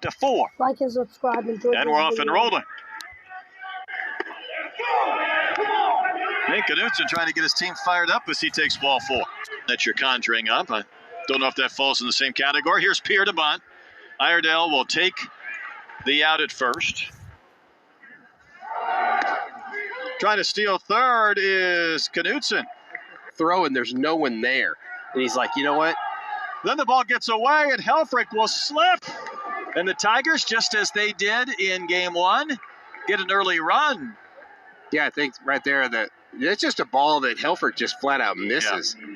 to 4. Like and subscribe. And we're off and rolling. Nate Knutson trying to get his team fired up as he takes ball 4. That you're conjuring up. I don't know if that falls in the same category. Here's Pierre to bunt. Iredale will take the out at first. Trying to steal third is Knutson. Throw and there's no one there. And he's like, you know what? Then the ball gets away and Helfrich will slip. And the Tigers, just as they did in game 1, get an early run. Yeah, I think right there that it's just a ball that Helfrich just flat out misses. Yeah.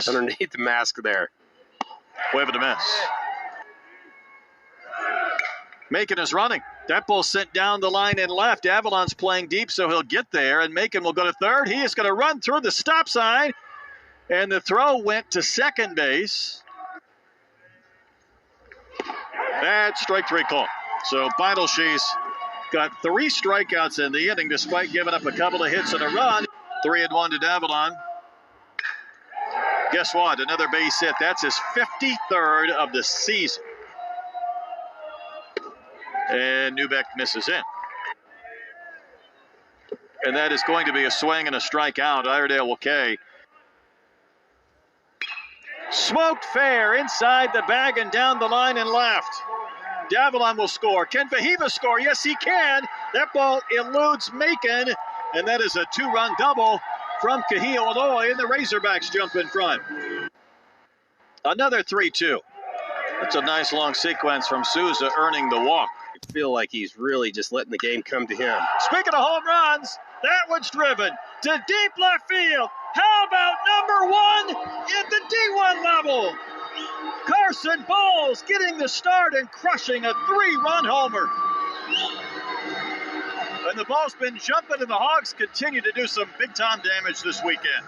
Underneath the mask there. Wave it a miss. Macon is running. That ball sent down the line and left. Avalon's playing deep, so he'll get there. And Macon will go to third. He is going to run through the stop sign. And the throw went to second base. That's strike 3 call. So Beidelshe's got 3 strikeouts in the inning despite giving up a couple of hits and a run. 3-1 to Avalon. Guess what? Another base hit. That's his 53rd of the season. And Neubeck misses in. And that is going to be a swing and a strikeout. Iredale will K. Smoked fair inside the bag and down the line and left. Avalon will score. Can Vahiva score? Yes, he can. That ball eludes Macon. And that is a 2-run double from Kihei, Illinois, and the Razorbacks jump in front. Another 3-2. That's a nice long sequence from Souza earning the walk. I feel like he's really just letting the game come to him. Speaking of home runs, that one's driven to deep left field. How about number 1 at the D1 level? Carson Bowles getting the start and crushing a 3-run homer. And the ball's been jumping, and the Hogs continue to do some big-time damage this weekend.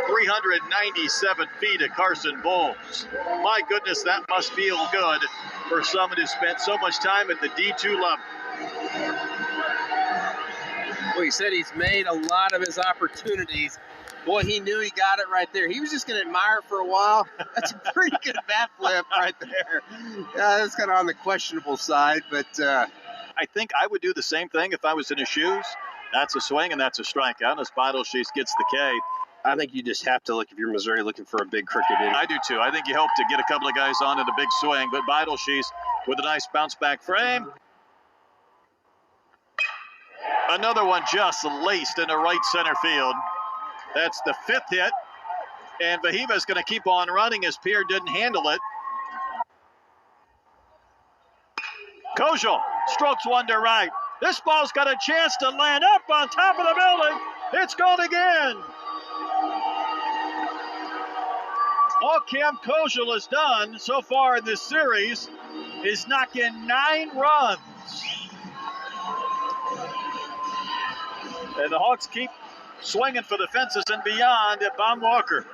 397 feet at Carson Bowles. My goodness, that must feel good for someone who spent so much time at the D2 level. Well, he said he's made a lot of his opportunities. Boy, he knew he got it right there. He was just going to admire for a while. That's a pretty good bat flip right there. Yeah, that's kind of on the questionable side, but I think I would do the same thing if I was in his shoes. That's a swing and that's a strikeout as Beidelshe's gets the K. I think you just have to look, if you're Missouri, looking for a big cricket inning. I do too. I think you hope to get a couple of guys on in a big swing, but Beidelshe's with a nice bounce back frame. Another one just laced into right center field. That's the 5th hit, and Vahiva's going to keep on running as Pierre didn't handle it. Kojal strokes one to right. This ball's got a chance to land up on top of the building. It's gone again. All Cam Kojal has done so far in this series is knock in 9 runs. And the Hawks keep swinging for the fences and beyond at Baum Walker.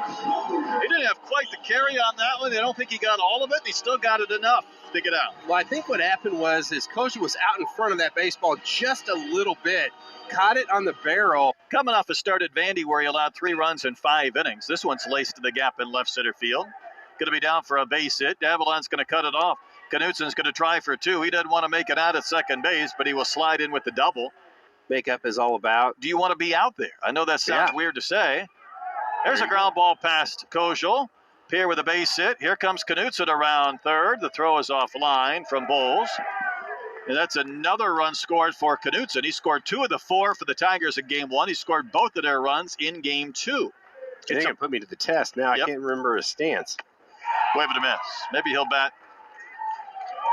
He didn't have quite the carry on that one. I don't think he got all of it, and he still got it enough to get out. Well, I think what happened was his coach was out in front of that baseball just a little bit, caught it on the barrel. Coming off a start at Vandy where he allowed 3 runs in 5 innings. This one's laced to the gap in left center field. Going to be down for a base hit. Avalon's going to cut it off. Knutson's going to try for 2. He doesn't want to make it out at second base, but he will slide in with the double. Makeup is all about. Do you want to be out there? I know that sounds weird to say. There's a ground ball past Kojal. Pierre with a base hit. Here comes Knutson around third. The throw is offline from Bowles. And that's another run scored for Knutson. He scored 2 of the 4 for the Tigers in game 1. He scored both of their runs in game 2. It's going to put me to the test now. I can't remember his stance. Wave it a miss. Maybe he'll bat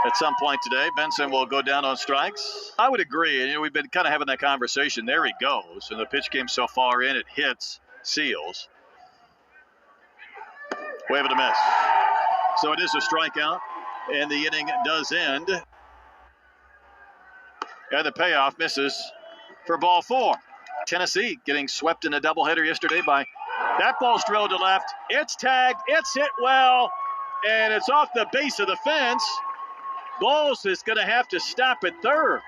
at some point today. Benson will go down on strikes. I would agree. You know, we've been kind of having that conversation. There he goes. And the pitch came so far in, it hits, seals. Wave it a miss. So it is a strikeout, and the inning does end. And the payoff misses for ball 4. Tennessee getting swept in a doubleheader yesterday by that ball's drilled to left. It's tagged. It's hit well, and it's off the base of the fence. Bowles is going to have to stop at third.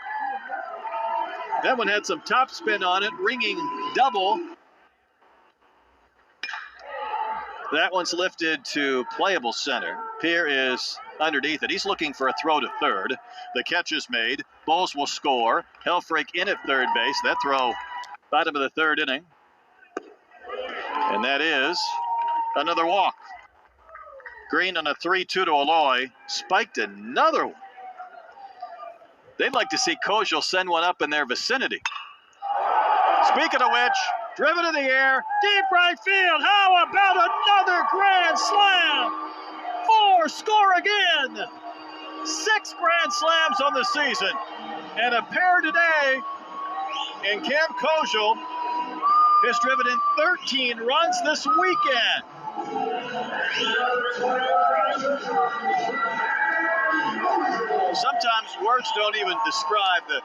That one had some top spin on it, ringing double. That one's lifted to playable center. Pierre is underneath it. He's looking for a throw to third. The catch is made. Bowles will score. Helfrich in at third base. That throw, bottom of the third inning. And that is another walk. Green on a 3-2 to Eloy. Spiked another one. They'd like to see Kojal send one up in their vicinity. Speaking of which, driven in the air, deep right field. How about another grand slam? 4 score again. 6 grand slams on the season. And a pair today. And Cam Kojal has driven in 13 runs this weekend. Sometimes words don't even describe the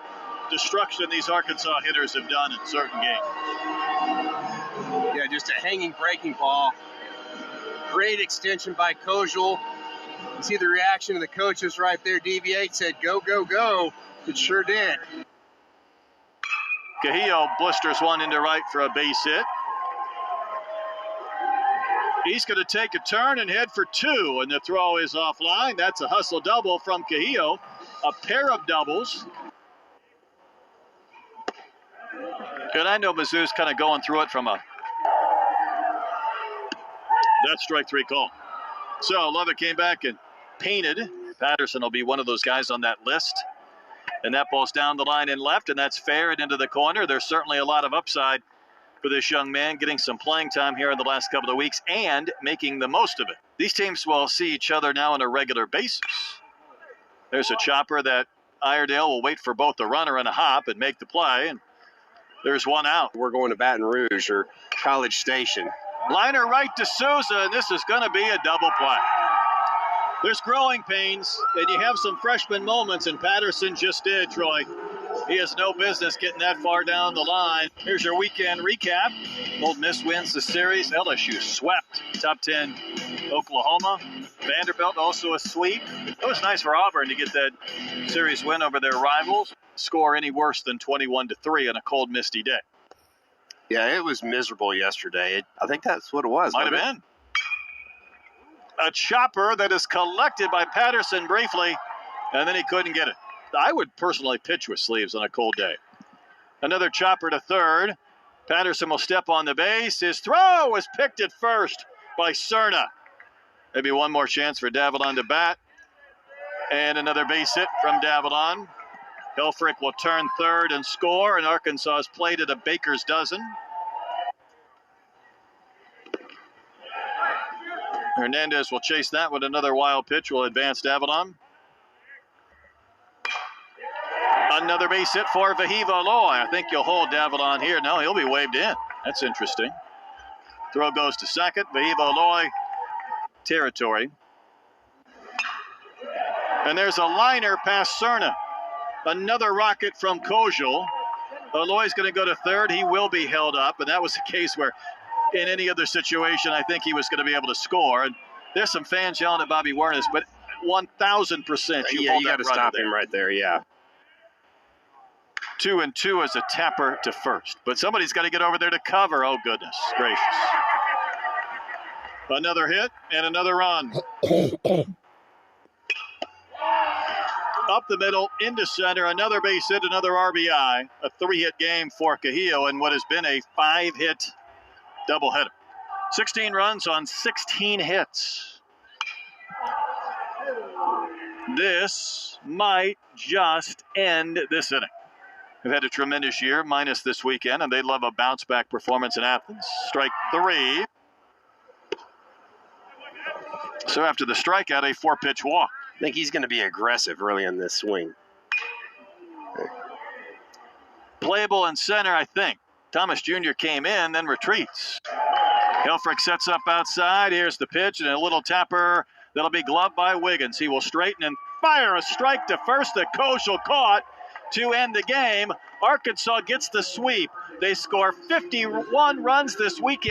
destruction these Arkansas hitters have done in certain games. Yeah, just a hanging breaking ball. Great extension by Kojal. You see the reaction of the coaches right there. DV8 said, go, go, go. It sure did. Cahillo blisters one into right for a base hit. He's going to take a turn and head for 2, and the throw is offline. That's a hustle double from Cahillo. A pair of doubles. And I know Mizzou's kind of going through it from a... That's strike 3 call. So Lovett came back and painted. Patterson will be one of those guys on that list. And that ball's down the line and left, and that's fair and into the corner. There's certainly a lot of upside for this young man, getting some playing time here in the last couple of weeks and making the most of it. These teams will see each other now on a regular basis. There's a chopper that Iredale will wait for both a runner and a hop and make the play, and there's one out. We're going to Baton Rouge or College Station. Liner right to Souza, and this is going to be a double play. There's growing pains, and you have some freshman moments, and Patterson just did, Troy. He has no business getting that far down the line. Here's your weekend recap. Ole Miss wins the series. LSU swept top 10 Oklahoma. Vanderbilt also a sweep. It was nice for Auburn to get that series win over their rivals. Score any worse than 21-3 on a cold, misty day. Yeah, it was miserable yesterday. I think that's what it was. Might have been. A chopper that is collected by Patterson briefly, and then he couldn't get it. I would personally pitch with sleeves on a cold day. Another chopper to third. Patterson will step on the base. His throw was picked at first by Cerna. Maybe one more chance for Davilon to bat. And another base hit from Davilon. Helfrich will turn third and score, and Arkansas has played at a baker's dozen. Hernandez will chase that with another wild pitch. Will advance Davilon. Another base hit for Vahiva Eloy. I think you'll hold Davilon here. No, he'll be waved in. That's interesting. Throw goes to second. Vahiva Eloy territory. And there's a liner past Cerna. Another rocket from Kojal. Eloy's going to go to third. He will be held up, and that was a case where in any other situation, I think he was going to be able to score. And there's some fans yelling at Bobby Wernes, but 1,000% you got to stop him right there, yeah. 2-2 as a tapper to first. But somebody's got to get over there to cover. Oh, goodness gracious. Another hit and another run. Up the middle, into center, another base hit, another RBI. A 3-hit game for Cahillo and what has been a 5-hit doubleheader. 16 runs on 16 hits. This might just end this inning. They've had a tremendous year, minus this weekend, and they'd love a bounce-back performance in Athens. Strike 3. So after the strikeout, a 4-pitch walk. I think he's going to be aggressive early in this swing. Playable in center, I think. Thomas Jr. came in, then retreats. Helfrich sets up outside. Here's the pitch, and a little tapper that'll be gloved by Wiggins. He will straighten and fire a strike to first that Kojal caught to end the game. Arkansas gets the sweep. They score 51 runs this weekend.